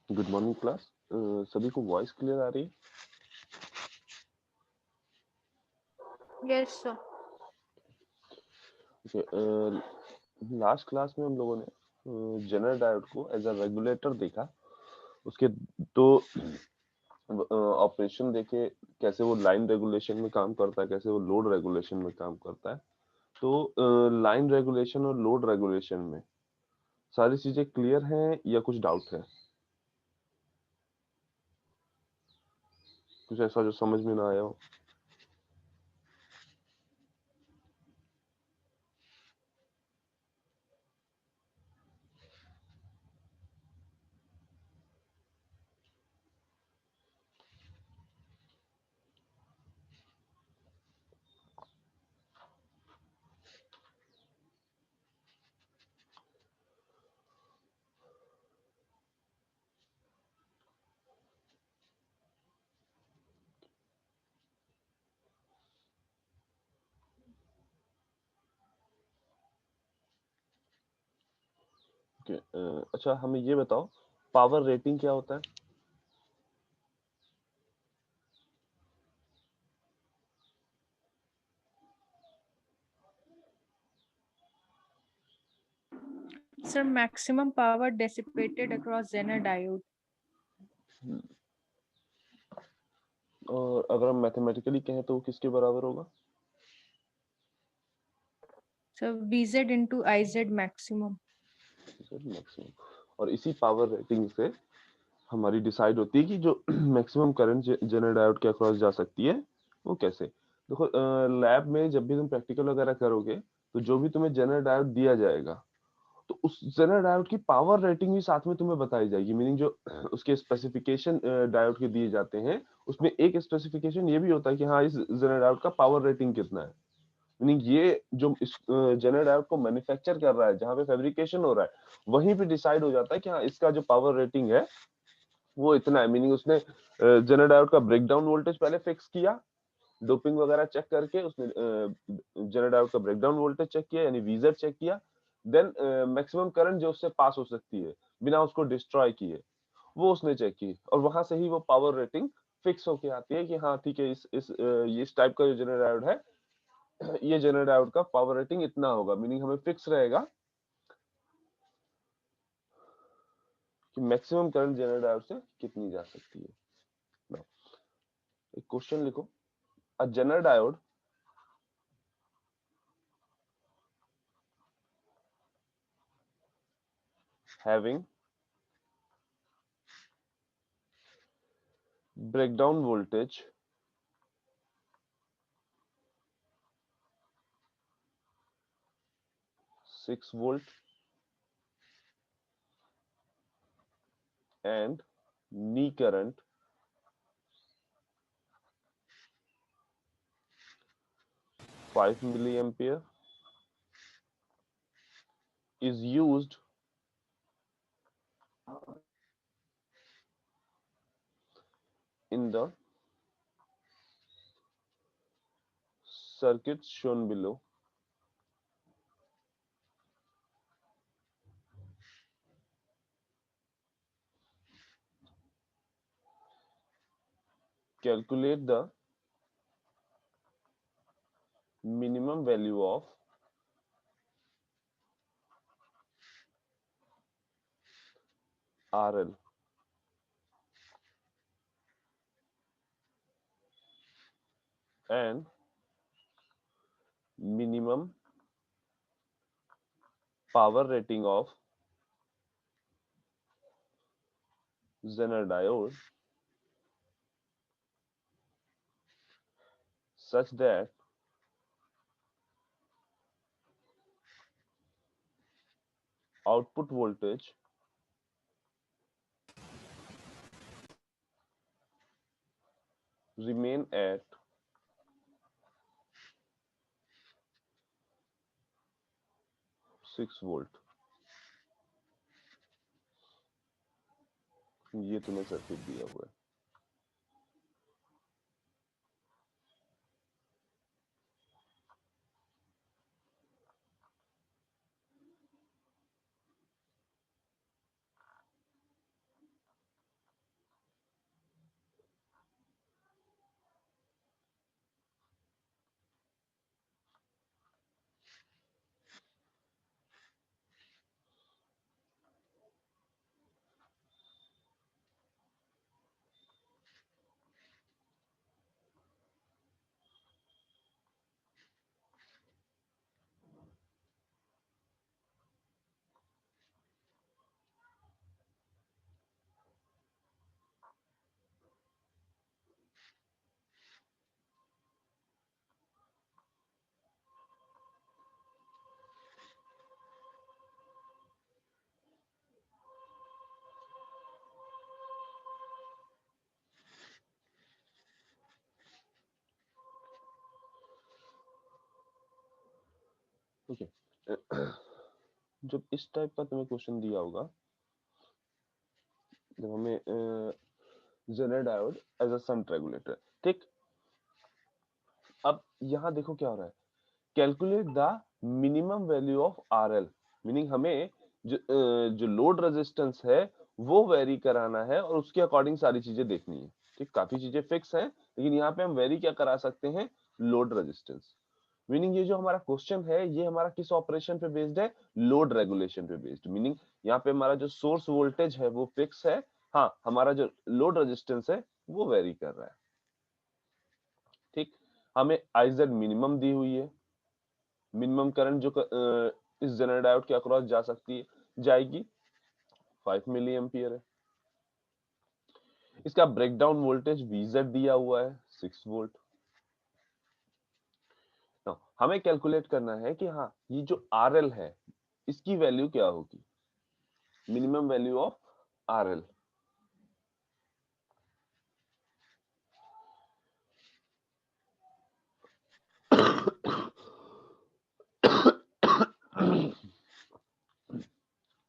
Good morning class. सभी को voice clear आ रही है? Yes sir. लास्ट क्लास में हम लोगों ने जेनर डायोड को एज अ रेगुलेटर देखा, उसके दो ऑपरेशन देखे, कैसे वो लाइन रेगुलेशन में काम करता है, कैसे वो लोड रेगुलेशन में काम करता है। तो लाइन रेगुलेशन और लोड रेगुलेशन में सारी चीजें क्लियर हैं या कुछ डाउट है? कुछ ऐसा जो समझ में ना आया हो? अच्छा, हमें ये बताओ, पावर रेटिंग क्या होता है? Sir, maximum power dissipated across Zener diode. और अगर हम मैथमेटिकली कहें तो वो किसके बराबर होगा? So Vz into Iz maximum. Maximum. और इसी पावर रेटिंग से हमारी डिसाइड होती है कि जो मैक्सिमम करंट जेनर डायोड के अक्रॉस जा सकती है वो कैसे। देखो, लैब में जब भी तुम प्रैक्टिकल वगैरह करोगे तो जो भी तुम्हें जेनर डायोड दिया जाएगा तो उस जेनर डायोड की पावर रेटिंग भी साथ में तुम्हें बताई जाएगी। मीनिंग जो उसके स्पेसिफिकेशन डायोड के दिए जाते हैं उसमें एक स्पेसिफिकेशन ये भी होता है कि हाँ, इस जेनर डायोड का पावर रेटिंग कितना है। मीनिंग ये जो इस जेनर डायोड को मैन्युफैक्चर कर रहा है, जहाँ पे फैब्रिकेशन हो रहा है, वहीं पे डिसाइड हो जाता है कि हाँ, इसका जो पावर रेटिंग है वो इतना है। मीनिंग उसने जेनर डायोड का ब्रेकडाउन वोल्टेज पहले फिक्स किया, डोपिंग वगैरह चेक करके उसने जेनर डायोड का ब्रेकडाउन वोल्टेज चेक किया, यानी वीजेड चेक किया, देन मैक्सिमम करंट जो उससे पास हो सकती है बिना उसको डिस्ट्रॉय किए, वो उसने चेक की और वहां से ही वो पावर रेटिंग फिक्स होके आती है कि हाँ ठीक है, इस टाइप का जो जेनर डायोड है, ये जेनर डायोड का पावर रेटिंग इतना होगा, मीनिंग हमें फिक्स रहेगा कि मैक्सिमम करंट जेनर डायोड से कितनी जा सकती है। Now, एक क्वेश्चन लिखो, a zener diode having breakdown voltage 6 volt and knee current 5 milliampere is used in the circuits shown below. Calculate the minimum value of RL and minimum power rating of Zener diode such that output voltage remain at 6 volt. ये तुम्हें circuit दिया हुआ है। Okay जब इस type का तुम्हें question दिया होगा, जब हमें zener diode as a shunt regulator, ठीक। अब यहाँ देखो क्या हो रहा है, calculate the minimum value of RL, meaning हमें जो लोड रेजिस्टेंस है वो वेरी कराना है और उसके अकॉर्डिंग सारी चीजें देखनी है, ठीक। काफी चीजें फिक्स हैं, लेकिन यहाँ पे हम वेरी क्या करा सकते हैं, लोड रेजिस्टेंस। मीनिंग ये जो हमारा क्वेश्चन है ये हमारा किस ऑपरेशन पे बेस्ड है, लोड रेगुलेशन पे बेस्ड। मीनिंग यहाँ पे हमारा जो सोर्स वोल्टेज है वो फिक्स है, हाँ हमारा जो लोड रेजिस्टेंस है वो वेरी कर रहा है, ठीक। हमें आईजेड मिनिमम दी हुई है, मिनिमम करंट जो इस जेनर डायोड के अक्रॉस जा सकती है जाएगी 5 मिली एम्पियर है। इसका ब्रेकडाउन वोल्टेज VZ दिया हुआ है 6 वोल्ट। हमें कैलकुलेट करना है कि हाँ ये जो RL है इसकी वैल्यू क्या होगी, मिनिमम वैल्यू ऑफ RL।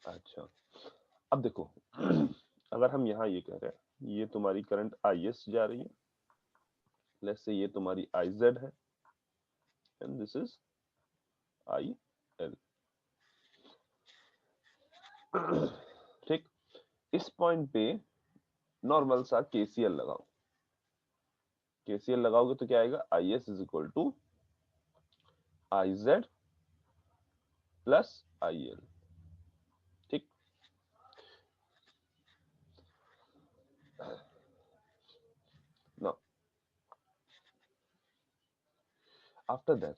अच्छा, अब देखो अगर हम यहाँ ये कह रहे हैं ये तुम्हारी करंट IS जा रही है, लेट्स से ये तुम्हारी IZ है एंड दिस इज IL, ठीक। इस पॉइंट पे नॉर्मल सा केसीएल लगाओ। केसीएल लगाओगे तो क्या आएगा, I S is equal to I Z plus I L. ठीक, नाउ आफ्टर दैट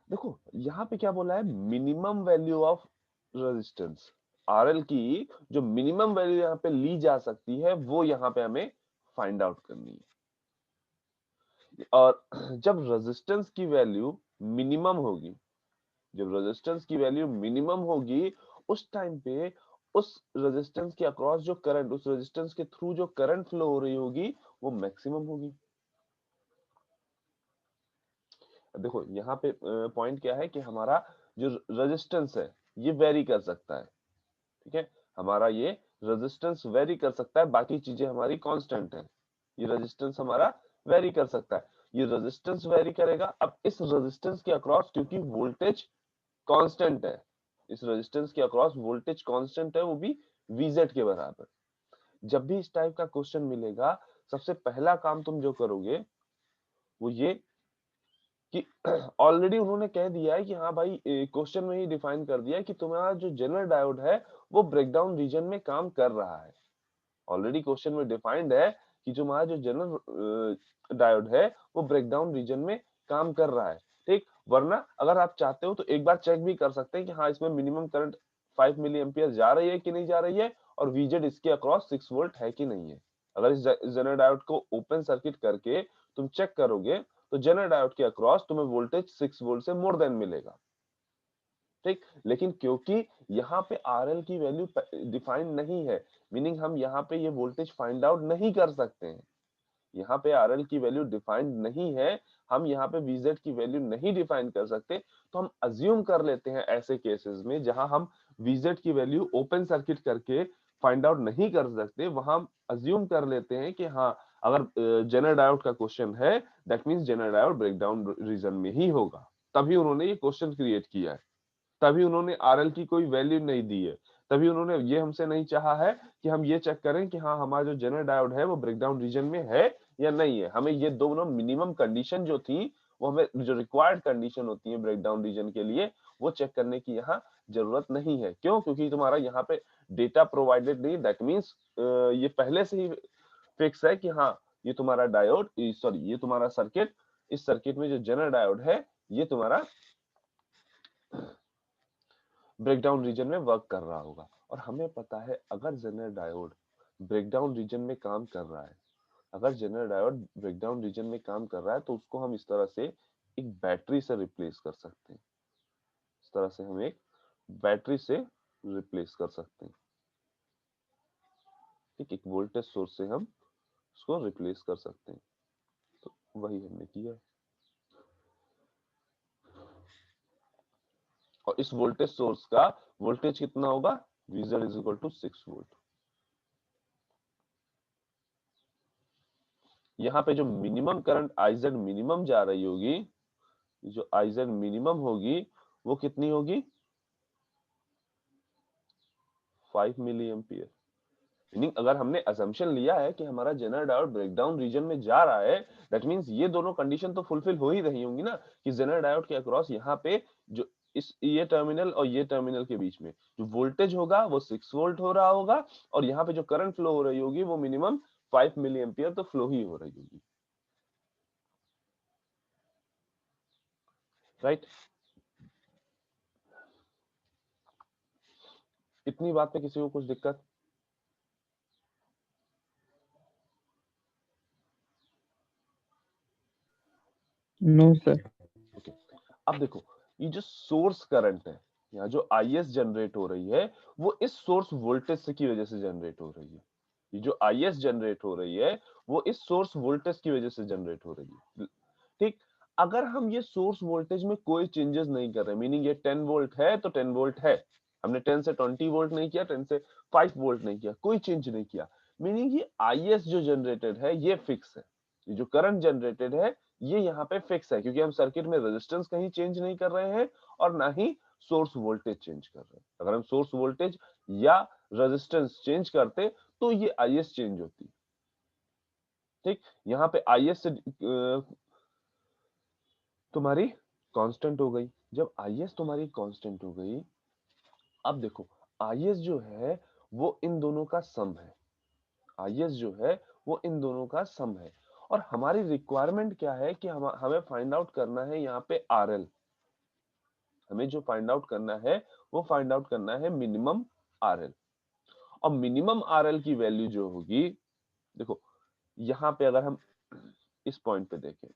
देखो यहाँ पे क्या बोला है, minimum value of resistance, RL की जो मिनिमम वैल्यू यहाँ पे ली जा सकती है वो यहाँ पे हमें फाइंड आउट करनी है। और जब रेजिस्टेंस की वैल्यू मिनिमम होगी, जब रेजिस्टेंस की वैल्यू मिनिमम होगी, उस टाइम पे उस रेजिस्टेंस के अक्रॉस जो करंट, उस रेजिस्टेंस के थ्रू जो करंट फ्लो हो रही होगी वो मैक्सिमम होगी। देखो यहाँ पे पॉइंट क्या है कि हमारा जो रेजिस्टेंस है ये वेरी कर सकता है, ठीक है, हमारा ये रेजिस्टेंस वेरी कर सकता है, बाकी चीजें हमारी कांस्टेंट है, ये रेजिस्टेंस हमारा वेरी कर सकता है, ये रेजिस्टेंस वेरी करेगा। अब इस रेजिस्टेंस के अक्रॉस क्योंकि वोल्टेज कांस्टेंट है, इस रेजिस्टेंस के अक्रॉस वोल्टेज कांस्टेंट है, वो भी वीजेड के बराबर। जब भी इस टाइप का क्वेश्चन मिलेगा, सबसे पहला काम तुम जो करोगे वो ये कि ऑलरेडी उन्होंने कह दिया है कि हाँ भाई, क्वेश्चन में ही डिफाइन कर दिया है कि तुम्हारा जो जनरल डायोड है वो ब्रेकडाउन रीजन में काम कर रहा है। ऑलरेडी क्वेश्चन में डिफाइंड है कि जो हमारा जो जनरल डायोड है वो ब्रेकडाउन रीजन में काम कर रहा है। ठीक, वरना अगर आप चाहते हो तो एक बार चेक भी कर सकते हैं कि हाँ इसमें मिनिमम करंट 5 मिली एम्पियर जा रही है कि नहीं जा रही है, और वीजेड इसके अक्रॉस 6 वोल्ट है कि नहीं है। अगर इस जनरल डायोड को ओपन सर्किट करके तुम चेक करोगे तो जनरल डायोड के अक्रॉस तुम्हें वोल्टेज 6 वोल्ट से मोर देन मिलेगा। ठीक, लेकिन क्योंकि यहाँ पे आरएल की वैल्यू डिफाइंड नहीं है, मीनिंग हम यहाँ पे ये वोल्टेज फाइंड आउट नहीं कर सकते हैं। यहाँ पे आरएल की वैल्यू डिफाइंड नहीं है, हम यहाँ पे वीजेड की वैल्यू नहीं डिफाइन कर सकते, तो हम अज्यूम कर लेते हैं ऐसे केसेस में जहां हम वीजेड की वैल्यू ओपन सर्किट करके फाइंड आउट नहीं कर सकते, वहां हम अज्यूम कर लेते हैं कि हाँ अगर जनरल डायोड का क्वेश्चन है that means general diode breakdown region में ही होगा। तभी उन्होंने ये क्वेश्चन क्रिएट किया है, तभी उन्होंने आरएल की कोई वैल्यू नहीं दी है, तभी उन्होंने ये हमसे नहीं चाहा है कि हम ये चेक करें कि हाँ हमारा जो जनरल डायोड है वो ब्रेकडाउन रीजन में है या नहीं है। हमें ये दोनों मिनिमम कंडीशन जो थी, वो हमें जो रिक्वायर्ड कंडीशन होती है ब्रेकडाउन रीजन के लिए, वो चेक करने की यहाँ जरूरत नहीं है। क्यों? क्योंकि तुम्हारा यहाँ पे डेटा प्रोवाइडेड नहीं, दैट मीन्स ये पहले से ही फिक्स है कि हाँ ये तुम्हारा डायोड, सॉरी ये तुम्हारा सर्किट, इस सर्किट में जो जनरल डायोड है ये तुम्हारा ब्रेकडाउन रीजन में वर्क कर रहा होगा। और हमें पता है अगर जनरल डायोड ब्रेकडाउन रीजन में काम कर रहा है, अगर जनरल डायोड ब्रेकडाउन रीजन में काम कर रहा है तो उसको हम इस तरह से एक बैटरी से रिप्लेस कर सकते हैं, इस तरह से हम एक बैटरी से रिप्लेस कर सकते हैं। ठीक, एक वोल्टेज सोर्स से हम उसको रिप्लेस कर सकते हैं, तो वही हमने किया। और इस वोल्टेज सोर्स का वोल्टेज कितना होगा, VZ is equal to 6 volt. यहाँ पे जो मिनिमम करंट IZ मिनिमम जा रही होगी, जो IZ मिनिमम होगी वो कितनी होगी, 5 मिली एम्पियर। मीनिंग अगर हमने असम्पशन लिया है कि हमारा जनरल डायोड ब्रेकडाउन रीजन में जा रहा है, दैट मींस ये दोनों कंडीशन तो फुलफिल हो ही रही होंगी ना, कि जनरल डायोड के अक्रॉस यहाँ पे जो इस ये टर्मिनल और ये टर्मिनल के बीच में जो वोल्टेज होगा वो 6 वोल्ट हो रहा होगा, और यहाँ पे जो करंट फ्लो हो रही होगी वो मिनिमम 5 मिली एम्पियर तो फ्लो ही हो रही होगी, राइट। इतनी बात पे किसी को कुछ दिक्कत? No sir. ओके, अब देखो ये जो सोर्स करंट है, यहाँ जो IS जनरेट हो रही है वो इस सोर्स वोल्टेज से की वजह से जनरेट हो रही है। ये जो IS जनरेट हो रही है वो इस सोर्स वोल्टेज की वजह से जनरेट हो रही है। ठीक, अगर हम ये सोर्स वोल्टेज में कोई चेंजेस नहीं कर रहे, मीनिंग ये 10 वोल्ट है तो 10 वोल्ट है, हमने 10 से 20 वोल्ट नहीं किया, 10 से 5 वोल्ट नहीं किया, कोई चेंज नहीं किया, मीनिंग ये IS जो जनरेटेड है ये फिक्स है, ये जो करंट जनरेटेड है ये यहाँ पे फिक्स है, क्योंकि हम सर्किट में रेजिस्टेंस कहीं चेंज नहीं कर रहे हैं और ना ही सोर्स वोल्टेज चेंज कर रहे हैं। अगर हम सोर्स वोल्टेज या रेजिस्टेंस चेंज करते तो ये IS चेंज होती, ठीक, यहाँ पे IS से तुम्हारी कांस्टेंट हो गई। जब IS तुम्हारी कांस्टेंट हो गई, अब देखो IS जो है वो इन दोनों का सम है। IS जो है वो इन दोनों का सम है, और हमारी रिक्वायरमेंट क्या है कि हमें फाइंड आउट करना है यहाँ पे RL। हमें जो फाइंड आउट करना है वो फाइंड आउट करना है मिनिमम RL। और मिनिमम RL की वैल्यू जो होगी, देखो यहाँ पे अगर हम इस पॉइंट पे देखें,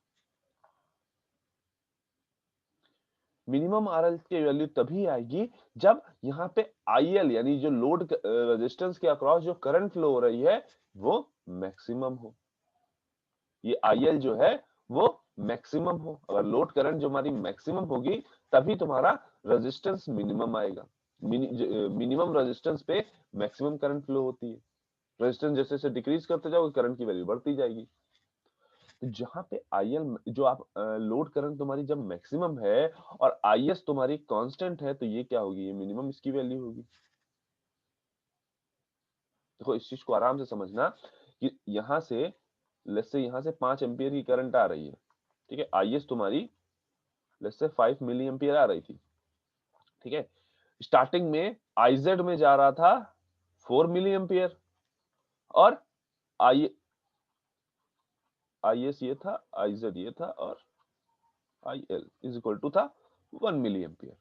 मिनिमम RL की वैल्यू तभी आएगी जब यहाँ पे IL यानी जो लोड रेजिस्टेंस के अक्रॉस जो करंट फ्लो हो रही है वो मैक्सिमम हो। ये IL जो है वो मैक्सिमम हो। अगर लोड करंट जो हमारी मैक्सिमम होगी तभी तुम्हारा रेजिस्टेंस मिनिमम आएगा। मिनिमम रेजिस्टेंस पे मैक्सिमम करंट फ्लो होती है। रेजिस्टेंस जैसे जैसे डिक्रीज करते जाओगे करंट की वैल्यू बढ़ती जाएगी। तो जहां पे IL जो आप लोड करंट तुम्हारी जब मैक्सिमम है और IS तुम्हारी कांस्टेंट है, तो ये क्या होगी, ये मिनिमम इसकी वैल्यू होगी। देखो इस चीज को आराम से समझना कि यहां से लेट्स से यहां से 5 एम्पियर की करंट आ रही है, ठीक है। IS तुम्हारी लेट्स से 5 मिली एम्पियर आ रही थी, ठीक है। स्टार्टिंग में IZ में जा रहा था 4 मिली एम्पियर, और आई IS ये था, IZ ये था, और IL इज इक्वल टू था 1 मिली एम्पियर।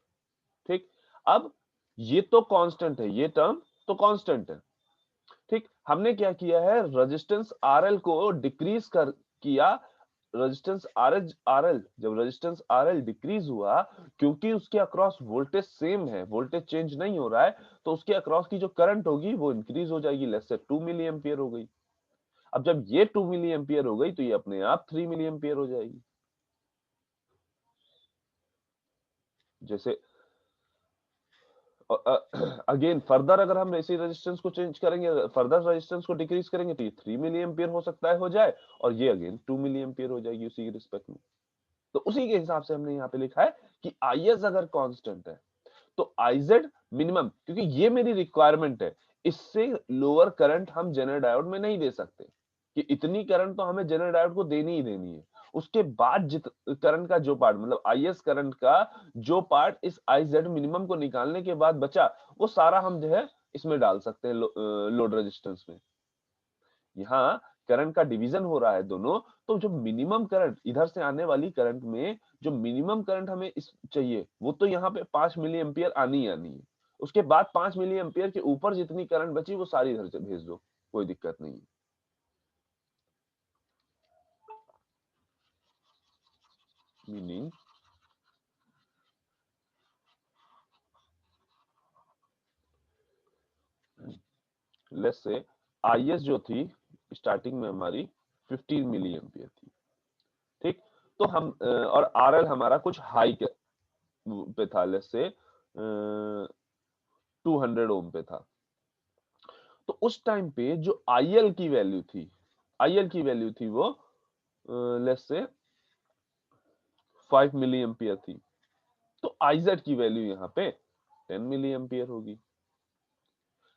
ठीक, अब ये तो कांस्टेंट है, ये टर्म तो कांस्टेंट है। ठीक, हमने क्या किया है, रेजिस्टेंस RL को डिक्रीज कर किया। रेजिस्टेंस RL जब रेजिस्टेंस RL डिक्रीज हुआ, क्योंकि उसके अक्रॉस वोल्टेज सेम है, वोल्टेज चेंज नहीं हो रहा है, तो उसके अक्रॉस की जो करंट होगी वो इंक्रीज हो जाएगी। लेट्स से 2 मिली एम्पियर हो गई। अब जब ये 2 मिली एम्पियर हो गई तो ये अपने आप 3 मिली एम्पियर हो जाएगी। जैसे अगेन फर्दर अगर हम ऐसी रेजिस्टेंस को चेंज करेंगे, फर्दर रेजिस्टेंस को डिक्रीज करेंगे, तो ये 3 मिली एम्पियर हो सकता है हो जाए, और ये अगेन 2 मिली एम्पियर हो जाएगी उसी के रिस्पेक्ट में। तो उसी के हिसाब से हमने यहाँ पे लिखा है कि IS अगर कांस्टेंट है तो IZ मिनिमम, क्योंकि ये मेरी रिक्वायरमेंट है, इससे लोअर करंट हम जेनर डायोड में नहीं दे सकते कि इतनी करंट तो हमें जेनर डायोड को देनी ही देनी है। उसके बाद जित करंट का जो पार्ट, मतलब IS करंट का जो पार्ट इस IZ मिनिमम को निकालने के बाद बचा, वो सारा हम जो है इसमें डाल सकते हैं लोड रेजिस्टेंस में। यहाँ करंट का डिवीजन हो रहा है दोनों, तो जो मिनिमम करंट इधर से आने वाली करंट में जो मिनिमम करंट हमें इस चाहिए, वो तो यहाँ पे 5 मिली एम्पियर आनी ही आनी है। उसके बाद 5 मिली एम्पियर के ऊपर जितनी करंट बची वो सारी इधर से भेज दो, कोई दिक्कत नहीं है। मीनिंग लेट्स से IS जो थी स्टार्टिंग में हमारी 15 मिली एम्पियर थी, ठीक। तो हम और RL हमारा कुछ हाई पे था, लेट्स से 200 ओम पे था। तो उस टाइम पे जो IL की वैल्यू थी, IL की वैल्यू थी वो लेट्स से 5 मिली एम्पियर थी। तो IZ की वैल्यू यहाँ पे 10 मिली एम्पियर होगी।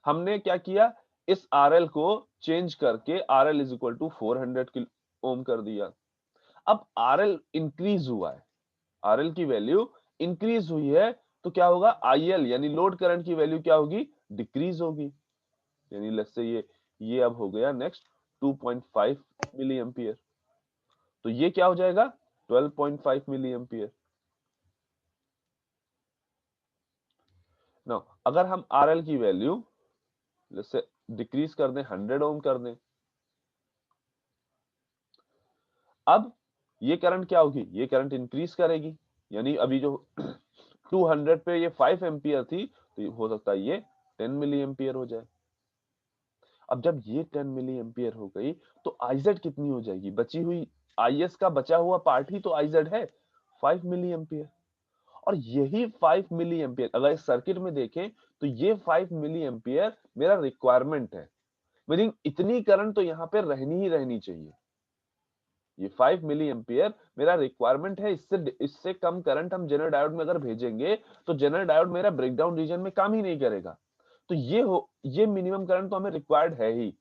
हमने क्या किया, इस RL को चेंज करके RL is equal to 400 kilo ohm कर दिया। अब RL इंक्रीज हुआ है, RL की वैल्यू इंक्रीज हुई है, तो क्या होगा, IL यानी लोड करंट की वैल्यू क्या होगी, डिक्रीज होगी। यानी लेट्स से ये अब हो गया नेक्स्ट 2.5 मिली एम्पियर, तो ये क्या हो जाएगा 12.5 मिली एम्पियर। नाउ अगर हम RL की वैल्यू जैसे डिक्रीज कर दें, 100 ओम कर दें, अब ये करंट क्या होगी, ये करंट इंक्रीज करेगी। यानी अभी जो 200 पे ये 5 एम्पियर थी, तो हो सकता है ये 10 मिली एम्पियर हो जाए। अब जब ये 10 मिली एम्पियर हो गई, तो IZ कितनी हो जाएगी, बची हुई IS का बचा हुआ पार्ट ही तो IZ है, 5 मिली एम्पियर। और यही 5 मिली एम्पियर अगर इस सर्किट में देखें, तो ये 5 मिली एम्पियर मेरा रिक्वायरमेंट है। मीनिंग इतनी करंट तो यहाँ पे रहनी ही रहनी चाहिए। ये 5 मिली एम्पियर मेरा रिक्वायरमेंट है, इससे कम करंट हम जेनर डायोड में अगर भेजेंगे तो जेनर डायोड मेरा ब्रेकडाउन रीजन में काम ही नहीं करेगा। तो ये मिनिमम करंट तो हमें रिक्वायर्ड है ही।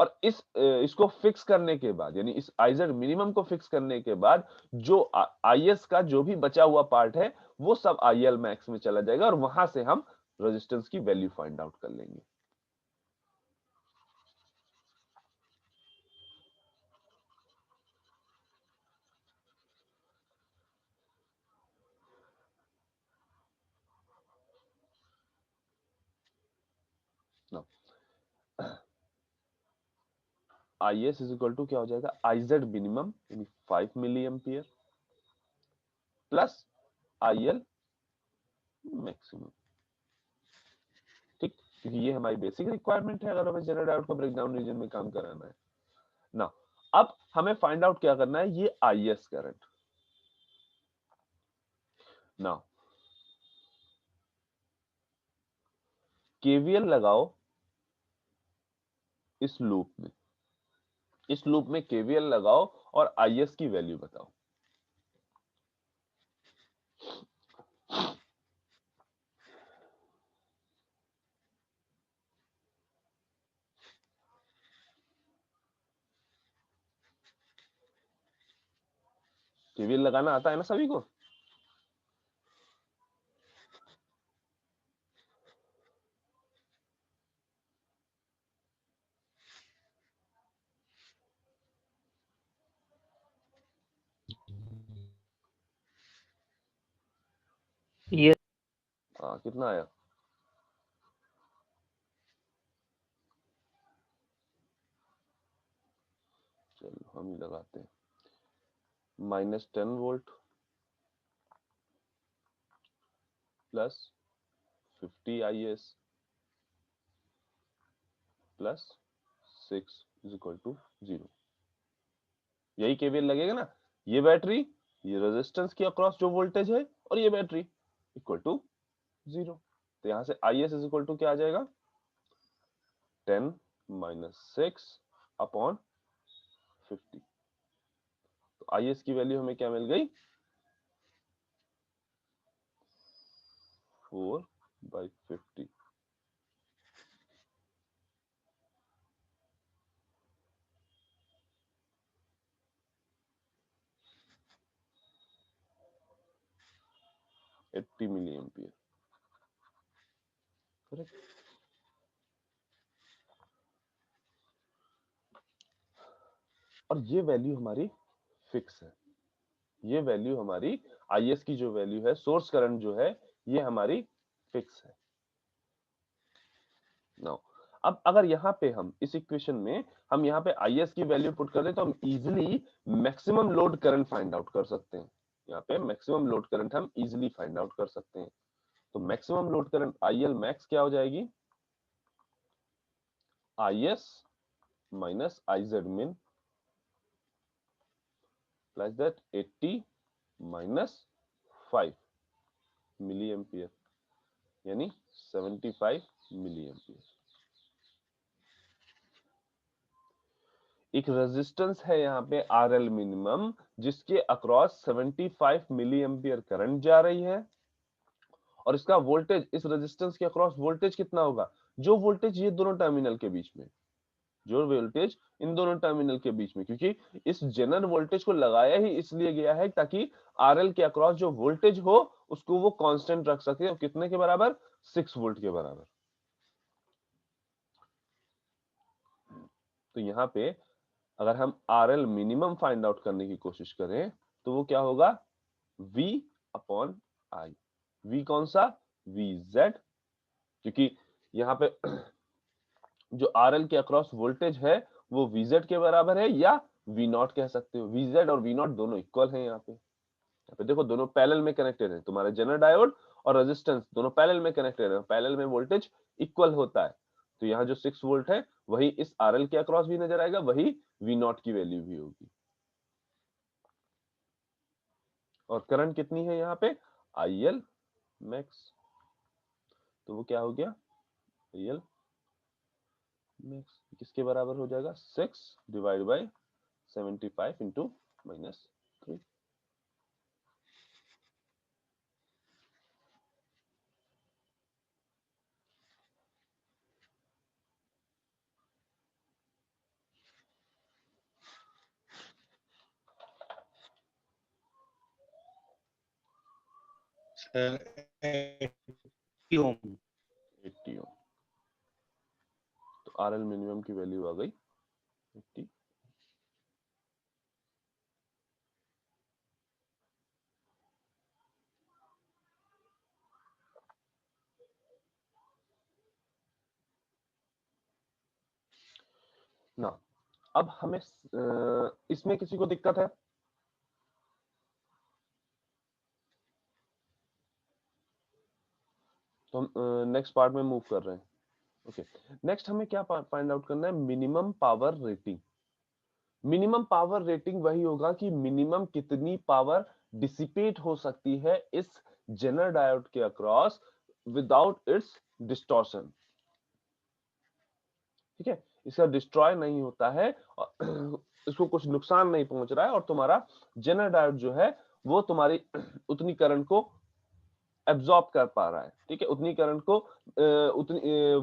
और इसको फिक्स करने के बाद, यानी इस आइजेड मिनिमम को फिक्स करने के बाद जो आईएस का जो भी बचा हुआ पार्ट है वो सब आईएल मैक्स में चला जाएगा और वहां से हम रेजिस्टेंस की वैल्यू फाइंड आउट कर लेंगे। IS इज इक्वल टू क्या हो जाएगा, आईजेड मिनिमम यानी 5 milli ampere plus IL maximum. ठीक, क्योंकि ये हमारी बेसिक रिक्वायरमेंट है अगर हमें जनरल डायोड को ब्रेकडाउन रीजन में काम कराना है ना। अब हमें फाइंड आउट क्या करना है, ये IS करंट ना। KVL लगाओ इस लूप में, इस लूप में KVL लगाओ और IS की वैल्यू बताओ। KVL लगाना आता है ना सभी को? ये हाँ, कितना आया? चलो हम ही लगाते हैं, -10 volt plus 50 IS plus 6 is equal to 0। यही केवीएल लगेगा ना। ये बैटरी, ये रेजिस्टेंस के अक्रॉस जो वोल्टेज है और ये बैटरी इक्वल टू 0। तो यहां से IS इज इक्वल टू क्या आ जाएगा, 10 - 6 अपॉन 50। तो IS की वैल्यू हमें क्या मिल गई, 4/50। Eighty milli ampere, correct. और ये वैल्यू हमारी फिक्स है, ये वैल्यू हमारी IS की जो वैल्यू है, सोर्स करंट जो है, ये हमारी फिक्स है। नाउ अब अगर यहाँ पे हम इस इक्वेशन में हम यहाँ पे IS की वैल्यू पुट कर दें तो हम easily maximum load current find out कर सकते हैं। यहाँ पे मैक्सिमम लोड करंट हम इजीली फाइंड आउट कर सकते हैं। तो maximum load current IL max क्या हो जाएगी, IS minus IZ min plus that 80 minus 5 milli ampere यानी 75 मिली एम्पियर। एक रेजिस्टेंस है यहाँ पे RL मिनिमम जिसके अक्रॉस 75 मिली एम्पियर करंट जा रही है और इसका वोल्टेज, इस रेजिस्टेंस के अक्रॉस वोल्टेज कितना होगा, जो वोल्टेज ये दोनों टर्मिनल के बीच में, जो वोल्टेज इन दोनों टर्मिनल के बीच में, क्योंकि इस जनरल वोल्टेज को लगाया ही इसलिए गया है ताकि RL के अक्रॉस जो वोल्टेज हो उसको वो कांस्टेंट रख सके, और कितने के बराबर, 6 वोल्ट के बराबर। तो यहाँ पे अगर हम RL मिनिमम फाइंड आउट करने की कोशिश करें तो वो क्या होगा, V अपॉन I। V कौन सा, VZ, क्योंकि यहाँ पे जो RL के अक्रॉस वोल्टेज है वो VZ के बराबर है, या V0 कह सकते हो। VZ और V0 दोनों इक्वल हैं। यहाँ पे देखो दोनों पैरेलल में कनेक्टेड है, तुम्हारे जनरल डायोड और रेजिस्टेंस दोनों पैरेलल में कनेक्टेड है, पैरेलल में वोल्टेज इक्वल होता है। तो यहाँ जो 6 वोल्ट है वही इस RL के अक्रॉस भी नजर आएगा, वही V0 की वैल्यू भी होगी। और करंट कितनी है यहाँ पे, IL मैक्स। तो वो क्या हो गया, IL मैक्स किसके बराबर हो जाएगा, 6 डिवाइड बाय 75 इंटू -3। 80 ओम। 80 ओम। तो RL मिनिमम की वैल्यू आ गई 80। ना अब हमें इसमें किसी को दिक्कत है? तो हम नेक्स्ट पार्ट में मूव कर रहे हैं। ओके, नेक्स्ट हमें क्या फाइंड आउट करना है? Minimum power rating. Minimum power rating वही होगा कि मिनिमम कितनी पावर डिसिपेट हो सकती है इस जेनर डायोड के अक्रॉस विदाउट इट्स डिस्टॉर्शन। ठीक है, इसका डिस्ट्रॉय नहीं होता है और इसको कुछ नुकसान नहीं पहुंच रहा है और तुम्हारा जेनर डायोड जो है वो तुम्हारी उतनी करंट को एब्जॉर्ब कर पा रहा है। ठीक है, उतनी करंट को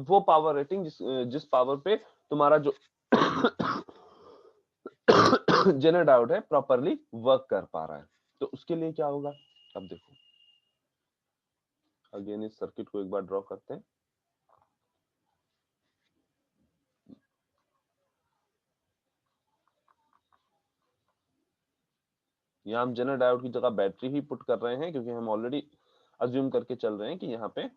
वो पावर रेटिंग जिस पावर पे तुम्हारा जो जेनर डायोड है प्रॉपरली वर्क कर पा रहा है। तो उसके लिए क्या होगा? अब देखो, अगेन इस सर्किट को एक बार ड्रॉ करते हैं। यहाँ हम जेनर डायोड की जगह बैटरी ही पुट कर रहे हैं क्योंकि हम ऑलरेडी अज्यूम करके चल रहे हैं कि यहाँ पे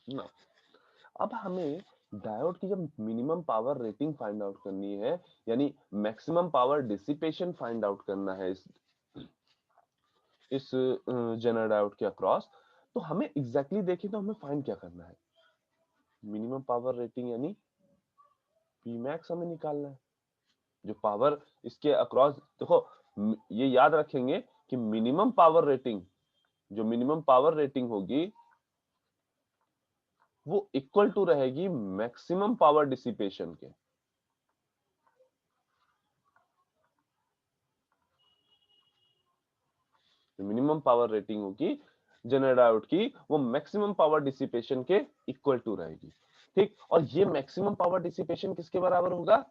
ना। अब हमें डायोड की जब minimum power rating find out करनी है यानी maximum power dissipation find out करना है इस जेनर डायोड के अक्रॉस, तो हमें एग्जैक्टली देखें तो हमें फाइंड क्या करना है? मिनिमम पावर रेटिंग यानी Pmax हमें निकालना है। जो पावर इसके अक्रॉस, देखो ये याद रखेंगे कि मिनिमम पावर रेटिंग, जो मिनिमम पावर रेटिंग होगी वो इक्वल टू रहेगी मैक्सिमम पावर डिसिपेशन के। मिनिमम पावर रेटिंग होगी जेनर डायोड की वो मैक्सिमम पावर डिसिपेशन के इक्वल टू रहेगी। ठीक, और ये मैक्सिमम पावर डिसिपेशन किसके बराबर होगा?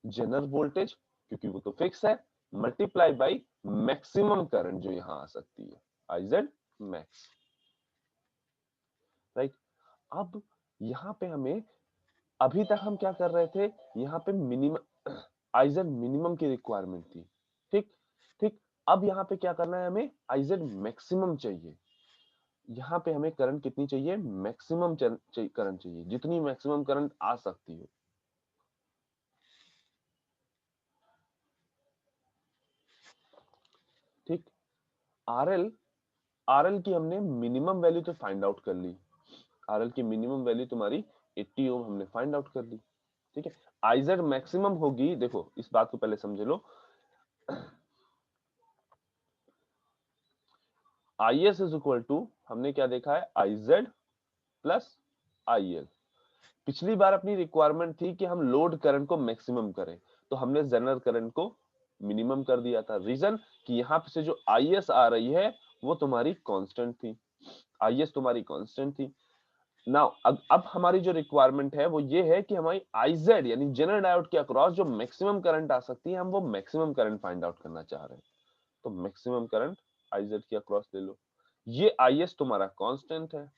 जेनर वोल्टेज, क्योंकि वो तो फिक्स है, मल्टीप्लाई बाई मैक्सिमम करंट जो यहां आ सकती है, आईजेड मैक्स। राइट, अब यहां पे हमें, अभी तक हम क्या कर रहे थे? यहाँ पे मिनिमम आईजेड मिनिमम की रिक्वायरमेंट थी। ठीक ठीक, अब यहाँ पे क्या करना है? हमें आईजेड मैक्सिमम चाहिए। यहाँ पे हमें करंट कितनी चाहिए? मैक्सिमम करंट चाहिए, जितनी मैक्सिमम करंट आ सकती हो। ठीक, आरएल आरएल की हमने मिनिमम वैल्यू तो फाइंड आउट कर ली। आरएल की मिनिमम वैल्यू तुम्हारी 80 ओम हमने फाइंड आउट कर ली। ठीक है, आईजेड मैक्सिमम होगी, देखो इस बात को पहले समझ लो। IS इज इक्वल टू, हमने क्या देखा है? IZ plus IL। पिछली बार अपनी रिक्वायरमेंट थी कि हम लोड करंट को मैक्सिमम करें, तो हमने जेनर करंट को मिनिमम कर दिया था। रीजन कि यहाँ से जो IS आ रही है वो तुम्हारी कांस्टेंट थी, IS तुम्हारी कांस्टेंट थी। नाउ अब हमारी जो रिक्वायरमेंट है वो ये है कि हमारी IZ यानी जेनर डायोड के अक्रॉस जो मैक्सिमम करंट आ सकती है, हम वो मैक्सिमम करंट फाइंड आउट करना चाह रहे हैं। तो मैक्सिमम करंट IZ के अक्रॉस ले लो, ये IS तुम्हारा कांस्टेंट है,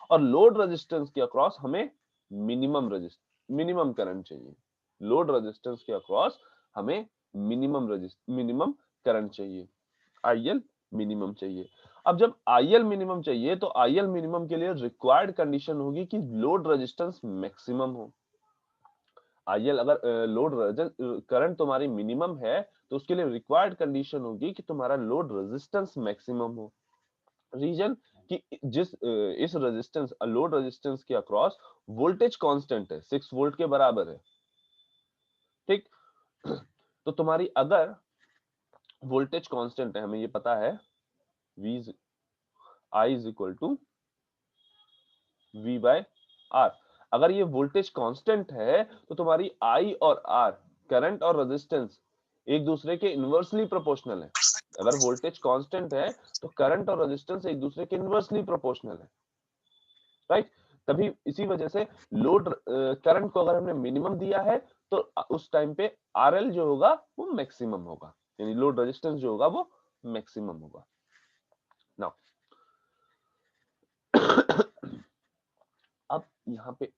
और लोड रेजिस्टेंस के अक्रॉस हमें मिनिमम करंट चाहिए। लोड रेजिस्टेंस के अक्रॉस हमें मिनिमम करंट चाहिए, IL मिनिमम चाहिए। अब जब IL मिनिमम चाहिए तो IL मिनिमम के लिए रिक्वायर्ड कंडीशन होगी कि लोड रेजिस्टेंस मैक्सिमम हो। IL अगर लोड करंट तुम्हारी मिनिमम है तो उसके लिए रिक्वायर्ड कंडीशन होगी कि तुम्हारा लोड रेजिस्टेंस मैक्सिमम हो। रीजन कि इस रेजिस्टेंस, लोड रेजिस्टेंस के अक्रॉस वोल्टेज कांस्टेंट है, 6 वोल्ट के बराबर है। ठीक, तो तुम्हारी अगर वोल्टेज कांस्टेंट है, हमें ये पता है I is equal to V by R। अगर ये वोल्टेज कांस्टेंट है तो तुम्हारी I और R, करंट और रेजिस्टेंस, एक दूसरे के इनवर्सली प्रोपोर्शनल है। अगर वोल्टेज कांस्टेंट है तो करंट और रेजिस्टेंस एक दूसरे के इनवर्सली प्रोपोर्शनल है, राइट? तभी इसी वजह से लोड करंट को अगर हमने मिनिमम दिया है तो उस टाइम पे RL जो होगा वो मैक्सिमम होगा, यानी लोड रेजिस्टेंस जो होगा वो मैक्सिमम होगा। नाउ अब यहाँ पे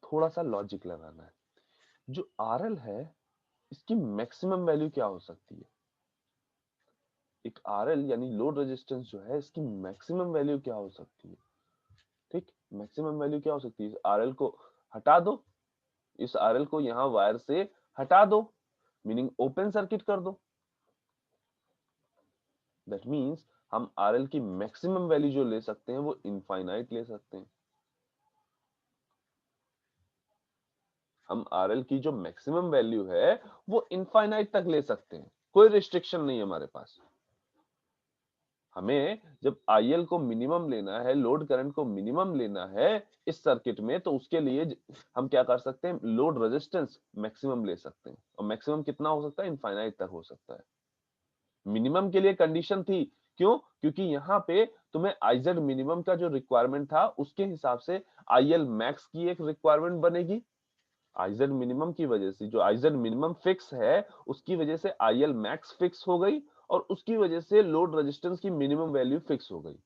थोड़ा सा लॉजिक लगाना है। जो RL है इसकी मैक्सिमम वैल्यू क्या हो सकती है? एक RL यानी लोड रेजिस्टेंस जो है इसकी मैक्सिमम वैल्यू क्या हो सकती है? ठीक, मैक्सिमम वैल्यू क्या हो सकती है? RL को हटा दो, इस RL को यहाँ वायर से हटा दो, मीनिंग ओपन सर्किट कर दो। दैट मीन्स हम RL की मैक्सिमम वैल्यू जो ले सकते हैं वो इनफाइनाइट ले सकते हैं। हम RL की जो मैक्सिमम वैल्यू है वो इनफाइनाइट तक ले सकते हैं, कोई रिस्ट्रिक्शन नहीं है हमारे पास। हमें जब IL को मिनिमम लेना है, लोड करंट को मिनिमम लेना है इस सर्किट में, तो उसके लिए हम क्या कर सकते हैं? लोड रेजिस्टेंस मैक्सिमम ले सकते हैं, और मैक्सिमम कितना हो सकता है? इनफाइनाइट तक हो सकता है। मिनिमम के लिए कंडीशन थी, क्यों? क्योंकि यहाँ पे तुम्हें IZ मिनिमम का जो रिक्वायरमेंट था उसके हिसाब से IL मैक्स की एक रिक्वायरमेंट बनेगी। IZ मिनिमम की वजह से, जो IZ मिनिमम फिक्स है उसकी वजह से IL मैक्स फिक्स हो गई, और उसकी वजह से लोड रेजिस्टेंस की मिनिमम वैल्यू फिक्स हो गई।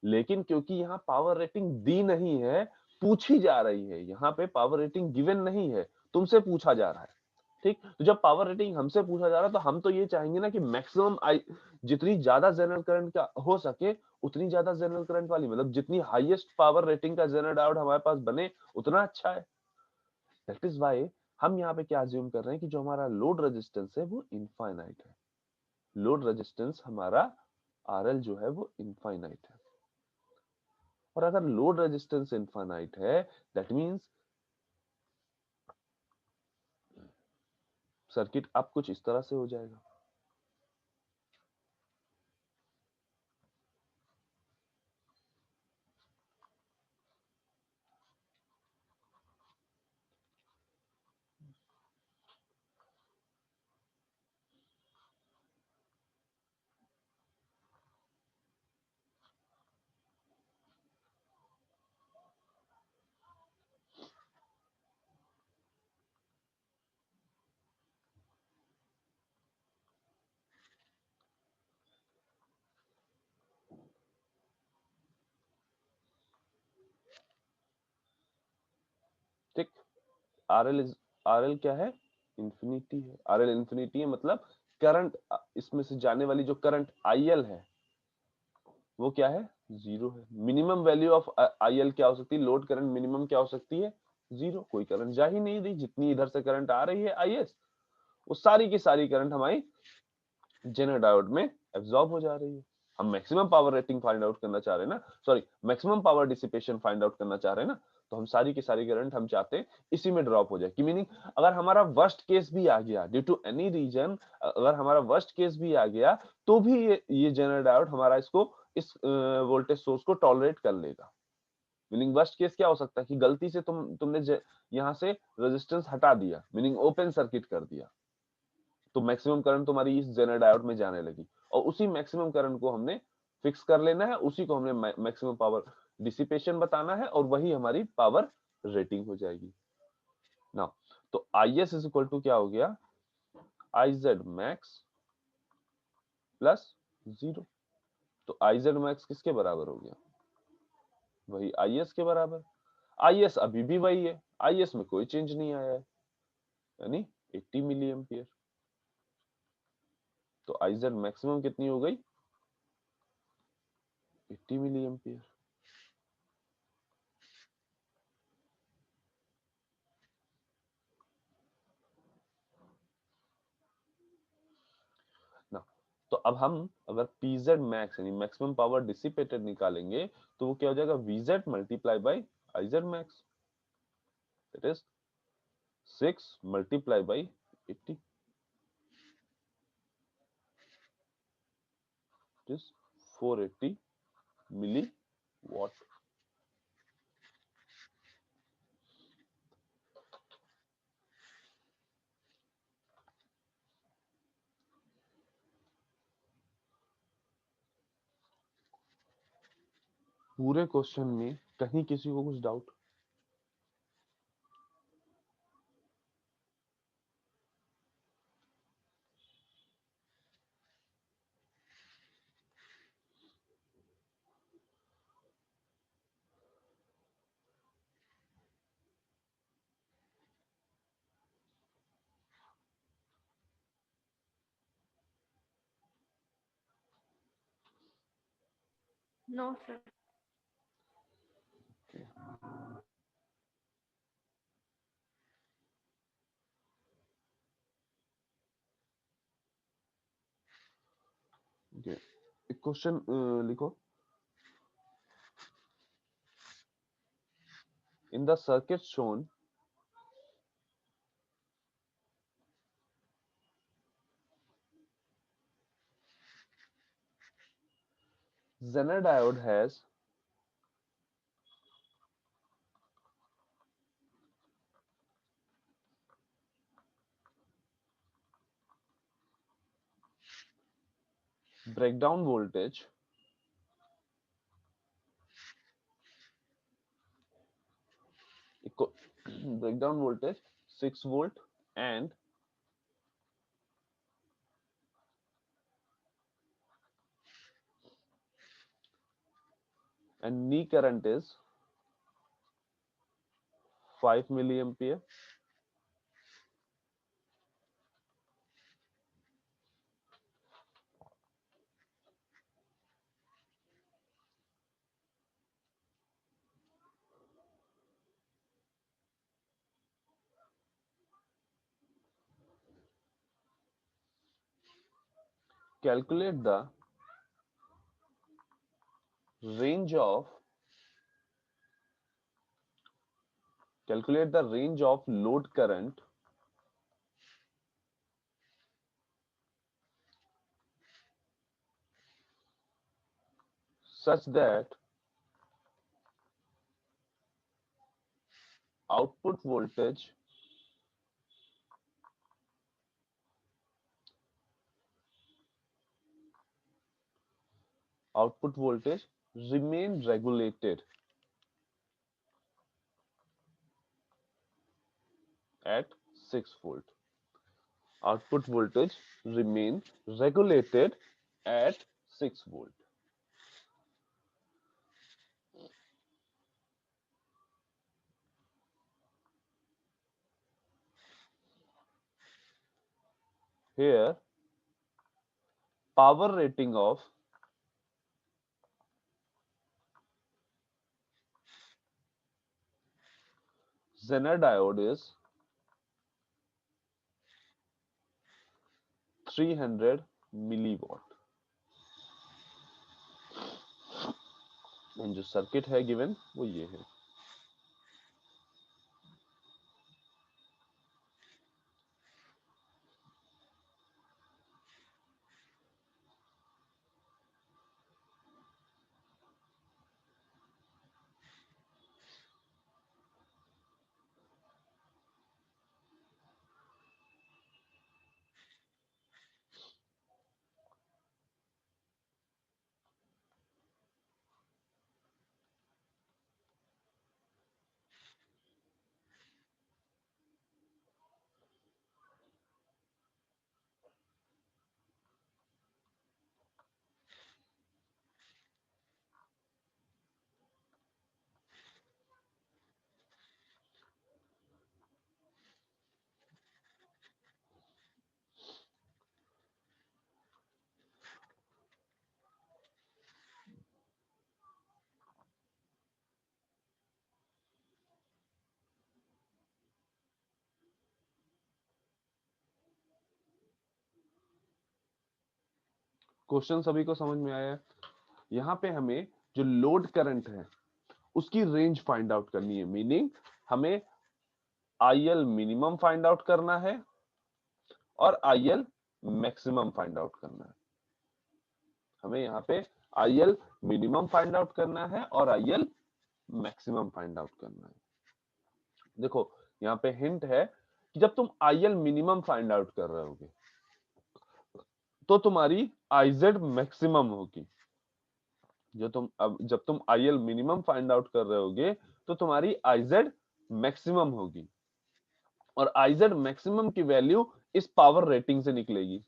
लेकिन क्योंकि यहाँ पावर रेटिंग दी नहीं है, पूछी जा रही है, यहाँ पे पावर रेटिंग गिवन नहीं है, तुमसे पूछा जा रहा है। ठीक, तो जब पावर रेटिंग हमसे पूछा जा रहा है तो हम तो ये चाहेंगे ना कि मैक्सिमम जितनी ज्यादा जनरल करंट का हो सके उतनी ज्यादा जनरल करंट वाली, मतलब जितनी हाईएस्ट पावर रेटिंग का जनरल डायोड हमारे पास बने उतना अच्छा है। दैट इज व्हाई हम यहाँ पे क्या अज्यूम कर रहे हैं कि जो हमारा लोड रेजिस्टेंस है वो इनफाइनाइट है। लोड रेजिस्टेंस हमारा RL जो है वो इनफाइनाइट है, और अगर लोड रेजिस्टेंस इनफाइनाइट है दैट मींस सर्किट अब कुछ इस तरह से हो जाएगा। ठीक, RL क्या है? इंफिनिटी है। RL इंफिनिटी है, मतलब करंट, इसमें से जाने वाली जो करंट IL है वो क्या है? जीरो है। मिनिमम वैल्यू ऑफ IL क्या हो सकती है? लोड करंट मिनिमम क्या हो सकती है? जीरो। कोई करंट जा ही नहीं रही, जितनी इधर से करंट आ रही है IS, वो सारी की सारी करंट हमारी जेनर डायोड में एब्जॉर्ब हो जा रही है। हम maximum power rating find out करना चाह रहे हैं ना, sorry maximum power dissipation find out करना चाह रहे हैं ना, तो हम सारी की सारी करंट हम चाहते हैं इसी में ड्रॉप हो जाए। कि मीनिंग अगर हमारा वर्स्ट केस भी आ गया ड्यू टू एनी रीजन, अगर हमारा वर्स्ट केस भी आ गया तो भी ये जेनर डायोड हमारा इसको, इस वोल्टेज सोर्स को टॉलरेट कर लेगा। मीनिंग वर्स्ट केस क्या हो सकता है कि गलती से तुमने यहाँ से रेजिस्टेंस हटा दिया, मीनिंग ओपन सर्किट कर दिया, तो मैक्सिमम करंट तुम्हारी इस जेनर डायोड में जाने लगी, और उसी मैक्सिमम करंट को हमने फिक्स कर लेना है, उसी को हमने मैक्सिमम पावर डिसिपेशन बताना है, और वही हमारी पावर रेटिंग हो जाएगी ना। तो IS इज इक्वल टू क्या हो गया? IZ max plus zero. तो IZ मैक्स किसके बराबर हो गया? वही IS के बराबर। IS अभी भी वही है, IS में कोई चेंज नहीं आया है, यानी 80 मिली एम्पियर। तो IZ मैक्सिमम कितनी हो गई? 80 मिली एम्पियर। ना, तो अब हम अगर PZ मैक्स यानी मैक्सिमम पावर डिसिपेटेड निकालेंगे तो वो क्या हो जाएगा? VZ मल्टीप्लाई बाई IZ मैक्स, that is 6 multiply by 80, it is 480 milli watt. पूरे क्वेश्चन में कहीं किसी को कुछ डाउट? No, sir. ओके, एक क्वेश्चन लिखो। In the circuit shown Zener diode has breakdown voltage breakdown voltage 6 volt and knee current is 5 milliampere. Calculate the range of load current such that output voltage remain regulated at 6 volt. Output voltage remain regulated at 6 volt. Here, power rating of Zener diode is 300 milliwatt. जो circuit है given वो ये है। Question सभी को समझ में आया है? यहाँ पे हमें जो लोड करंट है उसकी रेंज फाइंड आउट करनी है, मीनिंग हमें IL मिनिमम फाइंड आउट करना है और IL मैक्सिमम फाइंड आउट करना है। हमें यहाँ पे IL मिनिमम फाइंड आउट करना है और IL मैक्सिमम फाइंड आउट करना है। देखो यहाँ पे हिंट है कि जब तुम IL मिनिमम फाइंड आउट कर रहे होगे तो तुम्हारी IZ मैक्सिमम होगी। जो तुम अब जब तुम IL मिनिमम फाइंड आउट कर रहे होगे तो तुम्हारी IZ मैक्सिमम होगी, और IZ मैक्सिमम की वैल्यू इस पावर रेटिंग से निकलेगी।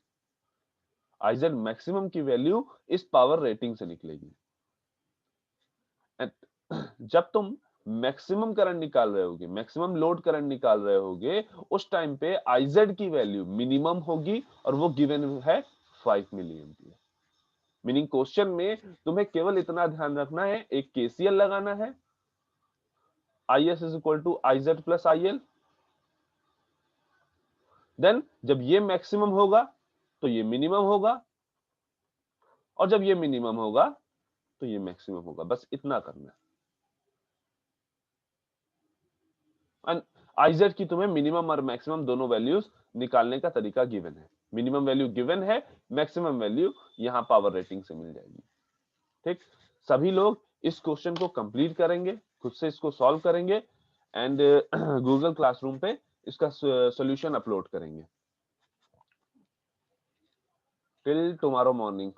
IZ मैक्सिमम की वैल्यू इस पावर रेटिंग से निकलेगी। जब तुम मैक्सिमम करंट निकाल रहे होगे, मैक्सिमम लोड करंट निकाल रहे होगे, उस टाइम पे IZ की वैल्यू मिनिमम होगी और वो गिवन है 5 मिली एम्पियर। मीनिंग क्वेश्चन में तुम्हें केवल इतना ध्यान रखना है, एक KCL लगाना है, IS is equal to IZ plus IL। Then जब ये मैक्सिमम होगा तो ये मिनिमम होगा, और जब ये मिनिमम होगा तो ये मैक्सिमम होगा। बस इतना करना है। IZ की तुम्हें मिनिमम और मैक्सिमम दोनों वैल्यूज निकालने का तरीका गिवन है। मिनिमम वैल्यू गिवन है, मैक्सिमम वैल्यू यहां पावर रेटिंग से मिल जाएगी। ठीक, सभी लोग इस क्वेश्चन को कंप्लीट करेंगे, खुद से इसको सॉल्व करेंगे एंड गूगल क्लासरूम पे इसका सॉल्यूशन अपलोड करेंगे टिल टुमारो मॉर्निंग,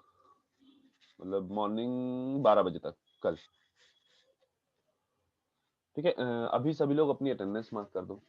मतलब मॉर्निंग 12 बजे तक कल। ठीक है, अभी सभी लोग अपनी अटेंडेंस मार्क कर दो।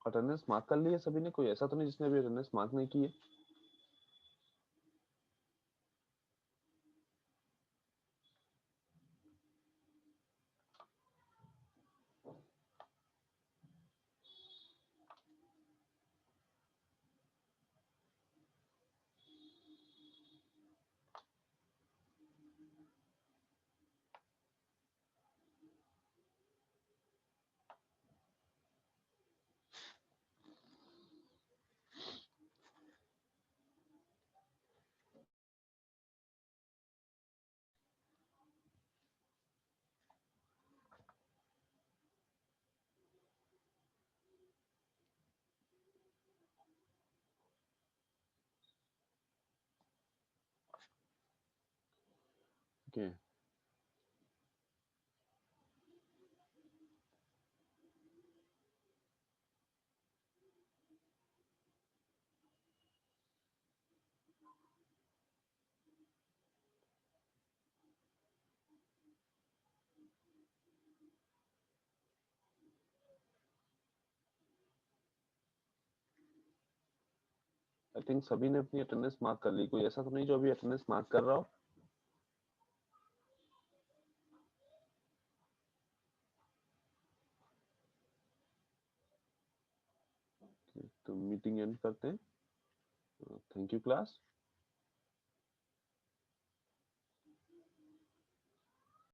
अटेंडेंस मार्क कर ली है सभी ने? कोई ऐसा तो नहीं जिसने अभी अटेंडेंस मार्क नहीं की है? ओके, आई थिंक सभी ने अपनी अटेंडेंस मार्क कर ली। कोई ऐसा तो नहीं जो अभी अटेंडेंस मार्क कर रहा हो? तो मीटिंग एंड करते हैं। Thank you class.